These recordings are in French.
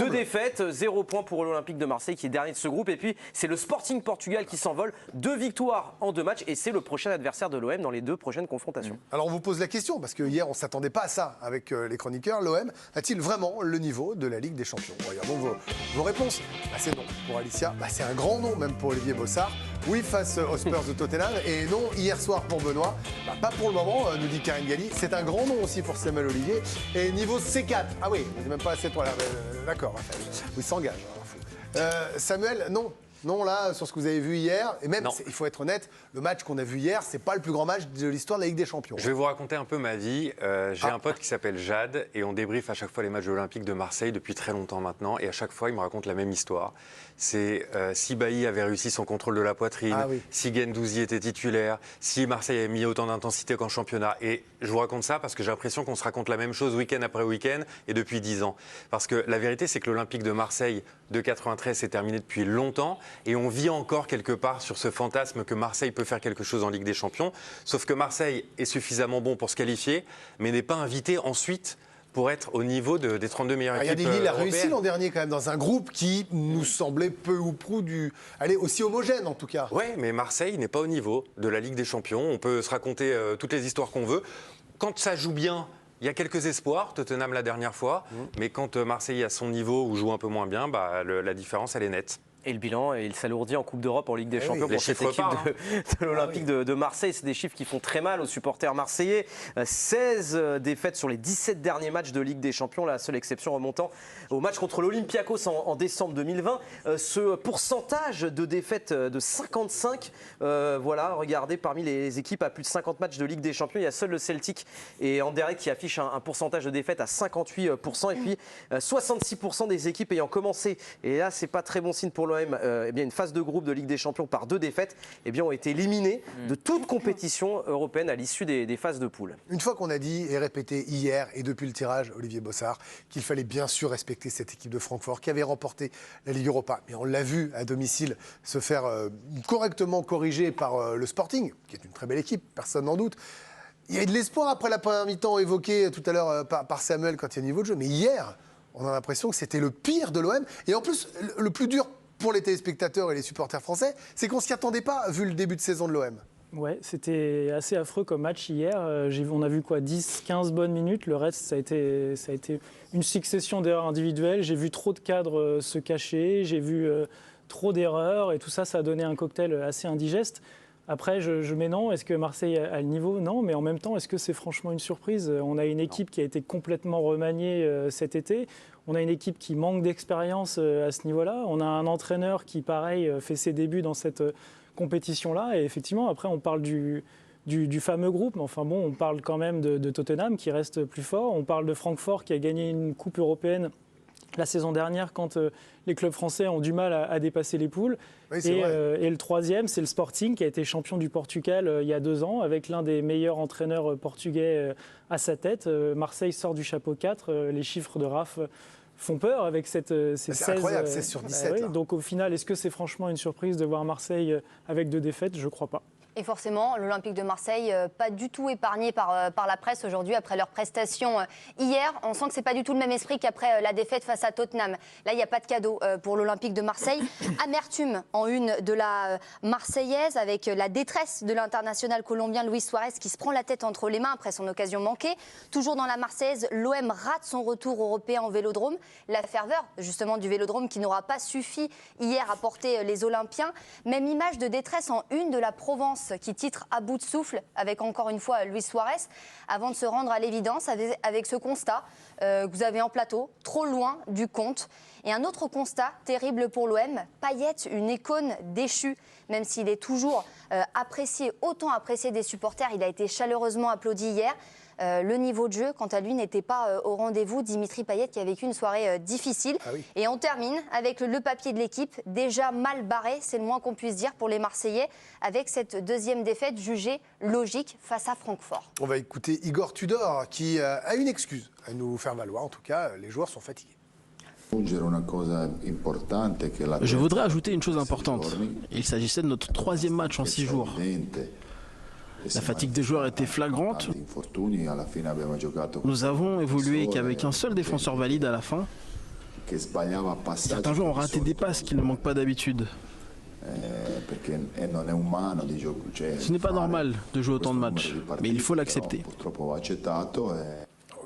2 défaites, 0 points pour l'Olympique de Marseille qui est dernier de ce groupe. Et puis c'est le Sporting Portugal qui s'envole. 2 victoires en 2 matchs et c'est le prochain adversaire de l'OM dans les 2 prochaines confrontations. Alors on vous pose la question, parce que hier on ne s'attendait pas à ça avec les chroniqueurs. L'OM a-t-il vraiment le niveau de la Ligue des Champions? Regardons vos réponses. C'est non pour Alicia, c'est un grand non même pour Olivier Bossard. Oui face aux Spurs de Tottenham et non hier soir pour Benoît. Pas pour le moment, nous dit Karine Galli. C'est un grand non aussi pour Samuel Olivier. Et niveau C4, ah oui, c'est même pas assez pour la... D'accord, il s'engage. Samuel, non. Non, là, sur ce que vous avez vu hier, et même, il faut être honnête, le match qu'on a vu hier, c'est pas le plus grand match de l'histoire de la Ligue des Champions. Je vais vous raconter un peu ma vie. J'ai un pote qui s'appelle Jade, et on débriefe à chaque fois les matchs de l'Olympique de Marseille depuis très longtemps maintenant, et à chaque fois, il me raconte la même histoire. C'est si Bailly avait réussi son contrôle de la poitrine, si Guendouzi était titulaire, si Marseille avait mis autant d'intensité qu'en championnat. Et je vous raconte ça parce que j'ai l'impression qu'on se raconte la même chose week-end après week-end, et depuis 10 ans. Parce que la vérité, c'est que l'Olympique de Marseille de 93 s'est terminé depuis longtemps, et on vit encore quelque part sur ce fantasme que Marseille peut faire quelque chose en Ligue des Champions. Sauf que Marseille est suffisamment bon pour se qualifier, mais n'est pas invité ensuite pour être au niveau des 32 meilleures équipes européennes. Il a réussi l'an dernier quand même dans un groupe qui nous semblait peu ou prou aussi homogène en tout cas. Oui, mais Marseille n'est pas au niveau de la Ligue des Champions. On peut se raconter toutes les histoires qu'on veut. Quand ça joue bien, il y a quelques espoirs, Tottenham la dernière fois, mais quand Marseille est à son niveau ou joue un peu moins bien, la différence elle est nette. Et le bilan, il s'alourdit en Coupe d'Europe, en Ligue des Champions pour cette équipe de l'Olympique de Marseille. C'est des chiffres qui font très mal aux supporters marseillais. 16 défaites sur les 17 derniers matchs de Ligue des Champions. La seule exception remontant au match contre l'Olympiakos en décembre 2020. Ce pourcentage de défaites de 55, regardez, parmi les équipes à plus de 50 matchs de Ligue des Champions, il y a seul le Celtic et Anderlecht qui affichent un pourcentage de défaites à 58%. Et puis 66% des équipes ayant commencé, et là c'est pas très bon signe pour l'OM, une phase de groupe de Ligue des Champions par 2 défaites, ont été éliminés de toute compétition européenne à l'issue des phases de poule. Une fois qu'on a dit et répété hier et depuis le tirage, Olivier Bossard, qu'il fallait bien sûr respecter cette équipe de Francfort qui avait remporté la Ligue Europa. Mais on l'a vu à domicile se faire correctement corriger par le Sporting, qui est une très belle équipe, personne n'en doute. Il y a de l'espoir après la première mi-temps évoquée tout à l'heure par Samuel quand il y a un niveau de jeu. Mais hier, on a l'impression que c'était le pire de l'OM. Et en plus, le plus dur pour les téléspectateurs et les supporters français, c'est qu'on ne s'y attendait pas vu le début de saison de l'OM. Ouais, c'était assez affreux comme match hier. On a vu 10-15 bonnes minutes. Le reste, ça a été une succession d'erreurs individuelles. J'ai vu trop de cadres se cacher. J'ai vu trop d'erreurs. Et tout ça, ça a donné un cocktail assez indigeste. Après, je mets non. Est-ce que Marseille a le niveau? Non. Mais en même temps, est-ce que c'est franchement une surprise? On a une équipe qui a été complètement remaniée cet été. On a une équipe qui manque d'expérience à ce niveau-là. On a un entraîneur qui, pareil, fait ses débuts dans cette compétition-là. Et effectivement, après, on parle du fameux groupe. Mais enfin bon, on parle quand même de Tottenham qui reste plus fort. On parle de Francfort qui a gagné une coupe européenne la saison dernière quand les clubs français ont du mal à dépasser les poules. Oui, et le troisième, c'est le Sporting qui a été champion du Portugal il y a 2 ans avec l'un des meilleurs entraîneurs portugais à sa tête. Marseille sort du chapeau 4. Les chiffres de RAF font peur avec ces 16... incroyable, 16 sur 17. Donc au final, est-ce que c'est franchement une surprise de voir Marseille avec 2 défaites? Je ne crois pas. Et forcément, l'Olympique de Marseille, pas du tout épargné par la presse aujourd'hui après leur prestation hier. On sent que ce n'est pas du tout le même esprit qu'après la défaite face à Tottenham. Là, il n'y a pas de cadeau pour l'Olympique de Marseille. Amertume en une de la Marseillaise avec la détresse de l'international colombien Luis Suarez qui se prend la tête entre les mains après son occasion manquée. Toujours dans la Marseillaise, l'OM rate son retour européen au Vélodrome. La ferveur justement du Vélodrome qui n'aura pas suffi hier à porter les Olympiens. Même image de détresse en une de la Provence qui titre à bout de souffle avec encore une fois Luis Suarez avant de se rendre à l'évidence avec ce constat que vous avez en plateau, trop loin du compte. Et un autre constat terrible pour l'OM, Payet, une icône déchue, même s'il est toujours autant apprécié des supporters, il a été chaleureusement applaudi hier. Le niveau de jeu, quant à lui, n'était pas au rendez-vous. Dimitri Payet qui a vécu une soirée difficile. Ah oui. Et on termine avec le papier de l'équipe, déjà mal barré, c'est le moins qu'on puisse dire pour les Marseillais, avec cette deuxième défaite jugée logique face à Francfort. On va écouter Igor Tudor qui a une excuse à nous faire valoir. En tout cas, les joueurs sont fatigués. Je voudrais ajouter une chose importante. Il s'agissait de notre 3e match en 6 jours. La fatigue des joueurs était flagrante. Nous avons évolué qu'avec un seul défenseur valide à la fin. Certains joueurs ont raté des passes qui ne manquent pas d'habitude. Ce n'est pas normal de jouer autant de matchs, mais il faut l'accepter.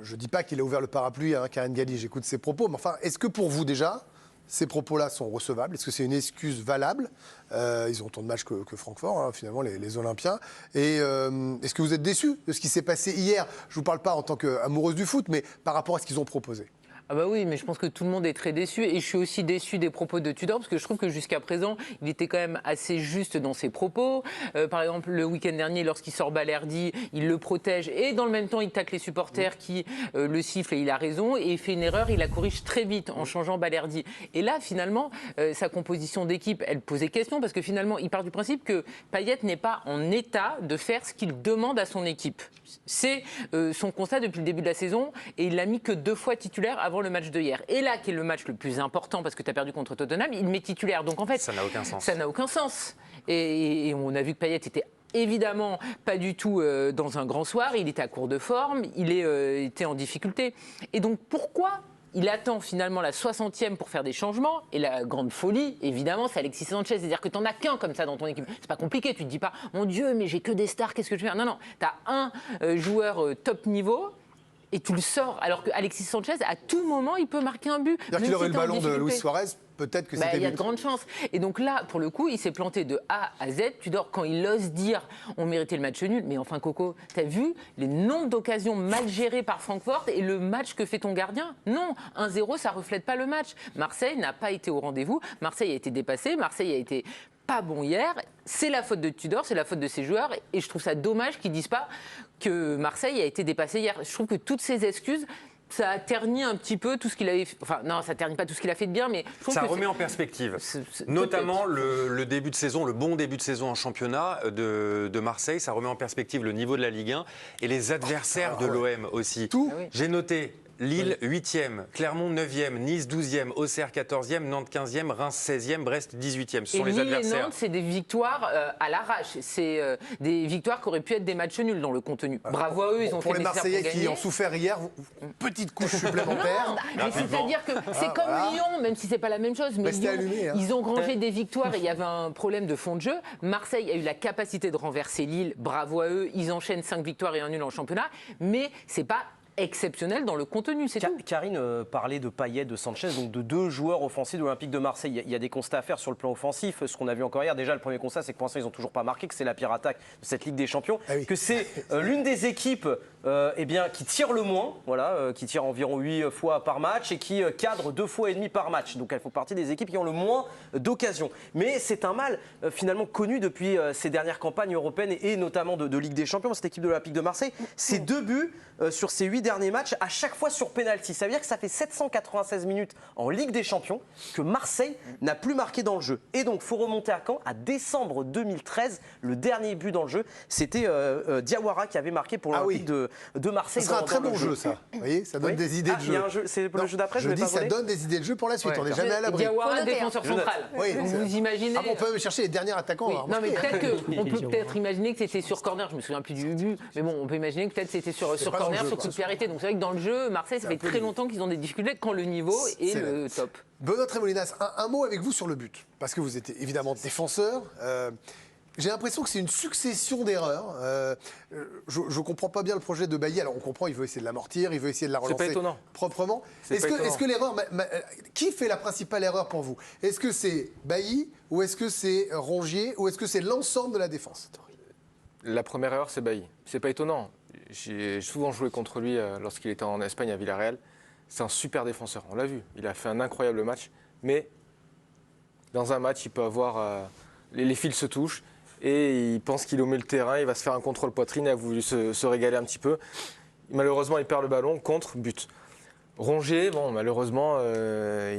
Je ne dis pas qu'il a ouvert le parapluie à Karine Galli, j'écoute ses propos, mais enfin, est-ce que pour vous déjà, ces propos-là sont recevables? Est-ce que c'est une excuse valable? Ils ont autant de matchs que Francfort, hein, finalement, les Olympiens. Et est-ce que vous êtes déçus de ce qui s'est passé hier? Je ne vous parle pas en tant qu'amoureuse du foot, mais par rapport à ce qu'ils ont proposé. Ah bah oui, mais je pense que tout le monde est très déçu et je suis aussi déçu des propos de Tudor parce que je trouve que jusqu'à présent, il était quand même assez juste dans ses propos. Par exemple, le week-end dernier, lorsqu'il sort Balerdi, il le protège et dans le même temps, il tacle les supporters qui le sifflent et il a raison. Et il fait une erreur, il la corrige très vite en changeant Balerdi. Et là, finalement, sa composition d'équipe, elle posait question parce que finalement, il part du principe que Payet n'est pas en état de faire ce qu'il demande à son équipe. C'est son constat depuis le début de la saison et il l'a mis que 2 fois titulaire avant le match de hier. Et là, qui est le match le plus important parce que tu as perdu contre Tottenham, il met titulaire. Donc en fait, ça n'a aucun sens. Ça n'a aucun sens. Et on a vu que Payet était évidemment pas du tout dans un grand soir. Il était à court de forme, il était en difficulté. Et donc pourquoi il attend finalement la 60e pour faire des changements. Et la grande folie, évidemment, c'est Alexis Sanchez. C'est-à-dire que tu n'en as qu'un comme ça dans ton équipe. C'est pas compliqué. Tu te dis pas, mon Dieu, mais j'ai que des stars, qu'est-ce que je vais faire? Non, non. Tu as un joueur top niveau. Et tu le sors, alors qu'Alexis Sanchez, à tout moment, il peut marquer un but. C'est-à-dire qu'il aurait le ballon de Luis Suarez, peut-être que c'était il y a de grandes chances. Et donc là, pour le coup, il s'est planté de A à Z. Tudor, quand il ose dire on méritait le match nul, mais enfin, Coco, t'as vu les nombres d'occasions mal gérées par Francfort et le match que fait ton gardien? Non, 1-0, ça reflète pas le match. Marseille n'a pas été au rendez-vous. Marseille a été dépassé. Marseille a été pas bon hier. C'est la faute de Tudor, c'est la faute de ses joueurs. Et je trouve ça dommage qu'ils disent pas que Marseille a été dépassé hier. Je trouve que toutes ces excuses, ça a terni un petit peu tout ce qu'il avait fait. Enfin, non, ça ternit pas tout ce qu'il a fait de bien, mais je trouve ça que remet en perspective. Notamment le début de saison, le bon début de saison en championnat de Marseille. Ça remet en perspective le niveau de la Ligue 1 et les adversaires de l'OM aussi. Tout. J'ai noté Lille 8e, Clermont 9e, Nice 12e, Auxerre 14e, Nantes 15e, Reims 16e, Brest 18e. Ce sont les adversaires. Lille et Nantes, c'est des victoires à l'arrache. C'est des victoires qui auraient pu être des matchs nuls dans le contenu. Bravo à eux, ils ont fait les Marseillais qui ont souffert hier, petite couche supplémentaire. Mais c'est-à-dire que c'est comme Lyon, même si c'est pas la même chose. Mais Lyon, allumé, hein. Ils ont rangé des victoires et il y avait un problème de fond de jeu. Marseille a eu la capacité de renverser Lille. Bravo à eux, ils enchaînent 5 victoires et 1 nul en championnat. Mais c'est pas exceptionnel dans le contenu, c'est tout. Karine parlait de Payet, de Sanchez, donc de 2 joueurs offensifs de l'Olympique de Marseille. Il y a des constats à faire sur le plan offensif. Ce qu'on a vu encore hier, déjà le premier constat, c'est que pour l'instant ils n'ont toujours pas marqué, que c'est la pire attaque de cette Ligue des Champions, que c'est l'une des équipes qui tire le moins, voilà, qui tire environ 8 fois par match et qui cadre 2 fois et demi par match. Donc elles font partie des équipes qui ont le moins d'occasions. Mais c'est un mal finalement connu depuis ces dernières campagnes européennes et notamment de Ligue des Champions, cette équipe de l'Olympique de Marseille. C'est 2 buts sur ces 8 derniers matchs, à chaque fois sur pénalty. Ça veut dire que ça fait 796 minutes en Ligue des Champions que Marseille n'a plus marqué dans le jeu. Et donc, il faut remonter à quand? À décembre 2013, le dernier but dans le jeu, c'était Diawara qui avait marqué pour l'Olympique de Marseille. Ce sera un très bon jeu, ça. Vous voyez, ça donne des idées de jeu. Il y a un jeu, c'est le jeu d'après. Je dis, ça donne des idées de jeu pour la suite. On n'est jamais à l'abri. Diawara, défenseur central. Vous imaginez. On peut chercher les derniers attaquants. Non, mais on peut peut-être imaginer que c'était sur corner. Je me souviens plus du but, mais bon, on peut imaginer que peut-être c'était sur corner, sur coup de pied arrêté. Donc c'est vrai que dans le jeu, Marseille, ça fait très longtemps qu'ils ont des difficultés quand le niveau est le top. Benoît Tremolinas, un mot avec vous sur le but, parce que vous êtes évidemment défenseur. J'ai l'impression que c'est une succession d'erreurs. Je ne comprends pas bien le projet de Bailly. Alors on comprend, il veut essayer de l'amortir, il veut essayer de la relancer proprement. Est-ce que l'erreur, qui fait la principale erreur pour vous? Est-ce que c'est Bailly, ou est-ce que c'est Rongier, ou est-ce que c'est l'ensemble de la défense? La première erreur, c'est Bailly. C'est pas étonnant. J'ai souvent joué contre lui lorsqu'il était en Espagne à Villarreal. C'est un super défenseur, on l'a vu. Il a fait un incroyable match. Mais dans un match, il peut avoir... les fils se touchent et il pense qu'il est au milieu de terrain, il va se faire un contrôle poitrine, il a voulu se régaler un petit peu. Malheureusement, il perd le ballon, contre, but. Rongier, bon, malheureusement,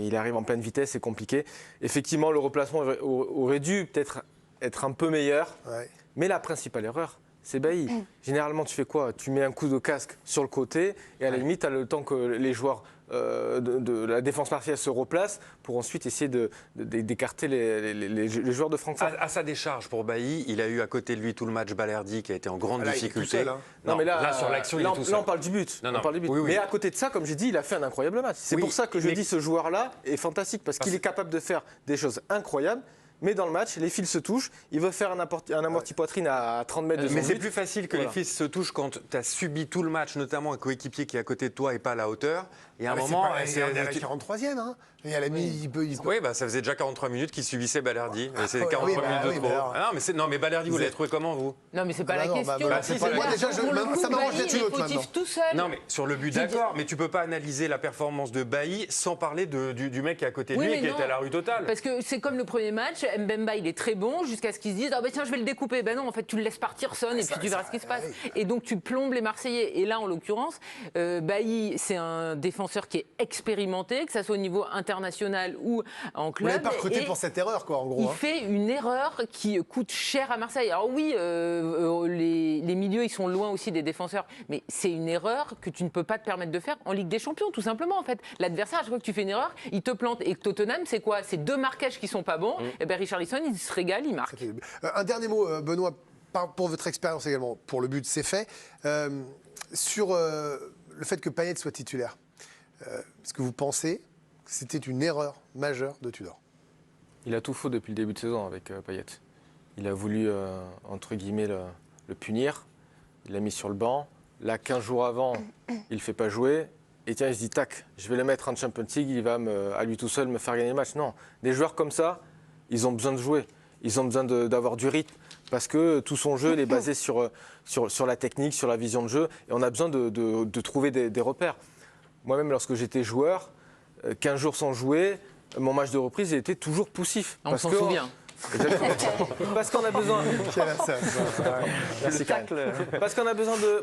il arrive en pleine vitesse, c'est compliqué. Effectivement, le replacement aurait dû peut-être être un peu meilleur. Ouais. Mais la principale erreur, c'est Bailly. Généralement, tu fais quoi? Tu mets un coup de casque sur le côté et à la limite, tu as le temps que les joueurs de la défense marseillaise se replace pour ensuite essayer d'écarter les joueurs de Francfort. À sa décharge pour Bailly, il a eu à côté de lui tout le match Balerdi qui a été en grande difficulté. Non, mais là, sur l'action, il est tout seul. Là, on parle du but. Non, on parle du but. Oui. Mais à côté de ça, comme j'ai dit, il a fait un incroyable match. C'est pour ça que je dis ce joueur-là est fantastique parce qu'il est capable de faire des choses incroyables. Mais dans le match, les fils se touchent. Il veut faire un amorti-poitrine à 30 mètres de son Mais c'est but. plus facile que les fils se touchent quand tu as subi tout le match, notamment un coéquipier qui est à côté de toi et pas à la hauteur. Et à un moment. C'est à la 43e. Hein. Et à la il peut... Oui, ça faisait déjà 43 minutes qu'il subissait Balerdi. C'est 43 minutes de trop. Non, mais Balerdi, vous l'avez trouvé comment, vous? Non, mais c'est pas la question. Moi, déjà, ça m'arrange d'être l'autre maintenant. Tout seul. Non, mais sur le but, d'accord. Mais tu peux pas analyser la performance de Bailly sans parler du mec qui est à côté de lui et qui était à la rue totale. Parce que c'est comme le premier match. Mbemba, il est très bon jusqu'à ce qu'ils se disent tiens, je vais le découper. Ben non, en fait, tu le laisses partir, Son, et puis tu verras ce qui se passe. Et donc, tu plombes les Marseillais. Et là, en l'occurrence, Bailly, c'est un défenseur qui est expérimenté, que ça soit au niveau international ou en club. Vous l'avez pas recruté pour cette erreur, quoi, en gros. Il fait une erreur qui coûte cher à Marseille. Alors oui, les milieux, ils sont loin aussi des défenseurs, mais c'est une erreur que tu ne peux pas te permettre de faire en Ligue des Champions, tout simplement, en fait. L'adversaire, à chaque fois que tu fais une erreur, il te plante. Et Tottenham, c'est quoi? C'est 2 marquages qui sont pas bons. Et ben Richarlison, il se régale, il marque. Un dernier mot, Benoît, pour votre expérience également, pour le but, c'est fait. Sur le fait que Payet soit titulaire, est-ce que vous pensez que c'était une erreur majeure de Tudor? Il a tout faux depuis le début de saison avec Payet. Il a voulu, entre guillemets, le punir. Il l'a mis sur le banc. Là, 15 jours avant, il ne le fait pas jouer. Et tiens, il se dit, tac, je vais le mettre en Champions League, il va à lui tout seul me faire gagner le match. Non, des joueurs comme ça, ils ont besoin de jouer. Ils ont besoin d'avoir du rythme. Parce que tout son jeu, il est basé sur la technique, sur la vision de jeu. Et on a besoin de trouver des repères. Moi-même, lorsque j'étais joueur, 15 jours sans jouer, mon match de reprise il était toujours poussif. On s'en souvient. Parce qu'on a besoin.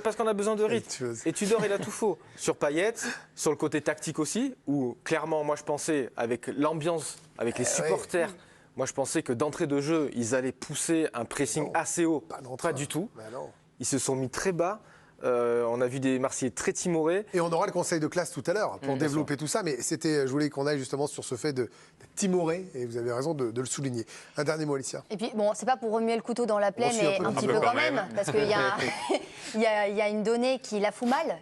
Parce qu'on a besoin de rythme. Et Tudor, il a tout faux. Sur Payet, sur le côté tactique aussi, où clairement, moi je pensais, avec l'ambiance, avec les supporters, moi je pensais que d'entrée de jeu, ils allaient pousser un pressing assez haut. Pas du tout. Ils se sont mis très bas. On a vu des Marseillais très timorés. Et on aura le conseil de classe tout à l'heure pour développer tout ça. Mais je voulais qu'on aille justement sur ce fait d'être timoré. Et vous avez raison de le souligner. Un dernier mot, Alicia. Et puis, bon, c'est pas pour remuer le couteau dans la plaie, mais un petit peu quand même. Parce qu'il y a une donnée qui la fout mal,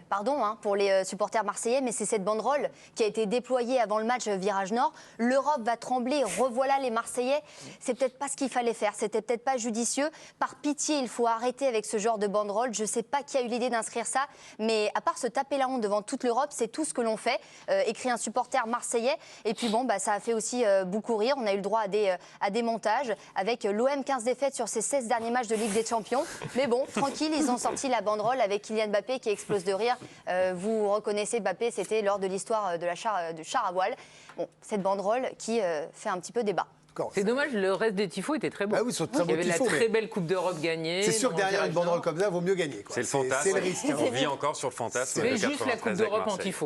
pour les supporters marseillais. Mais c'est cette banderole qui a été déployée avant le match Virage Nord. L'Europe va trembler. Revoilà les Marseillais. C'est peut-être pas ce qu'il fallait faire. C'était peut-être pas judicieux. Par pitié, il faut arrêter avec ce genre de banderole. Je sais pas qui a eu l'idée d'inscrire ça, mais à part se taper la honte devant toute l'Europe, c'est tout ce que l'on fait, écrit un supporter marseillais. Et puis ça a fait aussi beaucoup rire. On a eu le droit à des montages avec l'OM 15 défaites sur ses 16 derniers matchs de Ligue des Champions. Mais bon, tranquille, ils ont sorti la banderole avec Kylian Mbappé qui explose de rire. Vous reconnaissez Mbappé, c'était lors de l'histoire de du char à voile. Bon, cette banderole qui fait un petit peu débat. C'est dommage, le reste des tifos était très beau. Ah oui, très beau. Il y avait la très belle Coupe d'Europe gagnée. C'est sûr que derrière une banderole comme ça, il vaut mieux gagner. C'est le fantasme. C'est le risque. On vit encore sur le fantasme. C'est juste la Coupe d'Europe en tifo.